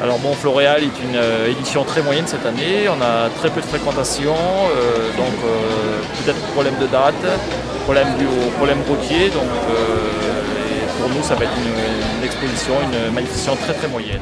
Alors bon, Floréal est une édition très moyenne cette année, on a très peu de fréquentation, donc peut-être problème de date, problème dû au problème routier, donc pour nous ça va être une exposition, une manifestation très très moyenne.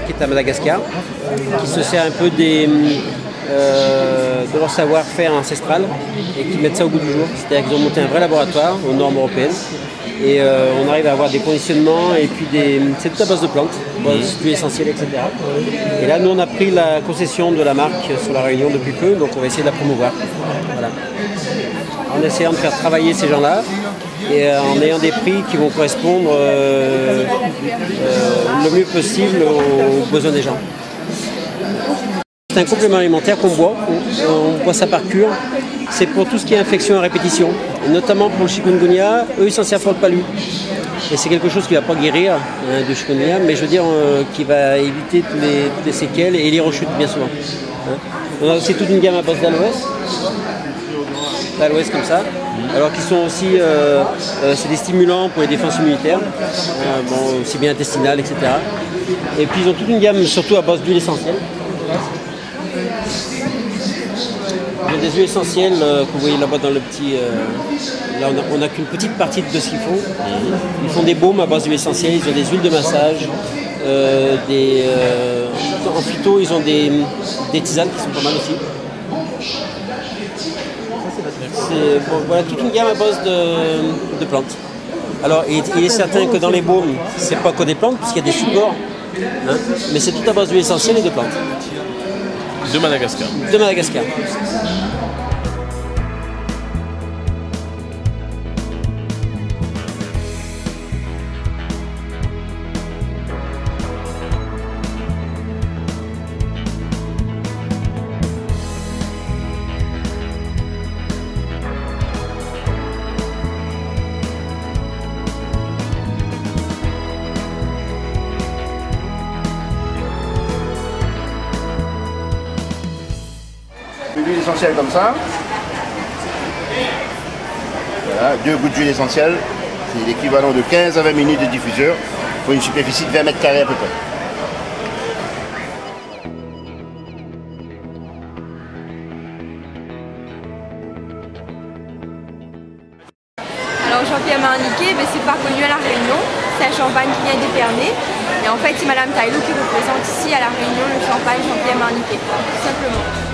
Qui est à Madagascar, qui se sert un peu de leur savoir-faire ancestral et qui mettent ça au goût du jour. C'est-à-dire qu'ils ont monté un vrai laboratoire aux normes européennes et on arrive à avoir des conditionnements et puis c'est tout à base de plantes, d'huile essentielle, etc. Et là, nous, on a pris la concession de la marque sur la Réunion depuis peu, donc on va essayer de la promouvoir. Voilà. En essayant de faire travailler ces gens-là et en ayant des prix qui vont correspondre le mieux possible aux besoins des gens. C'est un complément alimentaire qu'on boit, on boit ça par cure. C'est pour tout ce qui est infection à répétition, notamment pour le chikungunya, eux ils s'en servent pour le palu. Et c'est quelque chose qui ne va pas guérir du chikungunya, mais je veux dire qui va éviter toutes les séquelles et les rechutes bien souvent. On a aussi toute une gamme à base d'aloès comme ça, alors qu'ils sont aussi, c'est des stimulants pour les défenses immunitaires, aussi bien intestinales, etc. Et puis ils ont toute une gamme surtout à base d'huile essentielle. Ils ont des huiles essentielles que vous voyez là-bas dans le petit... là on n'a qu'une petite partie de ce qu'ils font. Ils font des baumes à base d'huiles essentielles, ils ont des huiles de massage, en phyto ils ont des tisanes qui sont pas mal aussi. Voilà toute une gamme à base de plantes. Alors il est certain que dans les baumes, c'est pas que des plantes, puisqu'il y a des supports, mais c'est tout à base d'huile essentielle et de plantes. De Madagascar. De Madagascar. L'huile essentielle comme ça. Voilà, 2 gouttes d'huile essentielle. C'est l'équivalent de 15 à 20 minutes de diffuseur pour une superficie de 20 mètres carrés à peu près. Alors Champagne Marniquet, c'est pas connu à La Réunion, c'est un champagne qui vient d'Épernay. Et en fait c'est Madame Taillot qui représente ici à La Réunion le champagne Marniquet, tout simplement.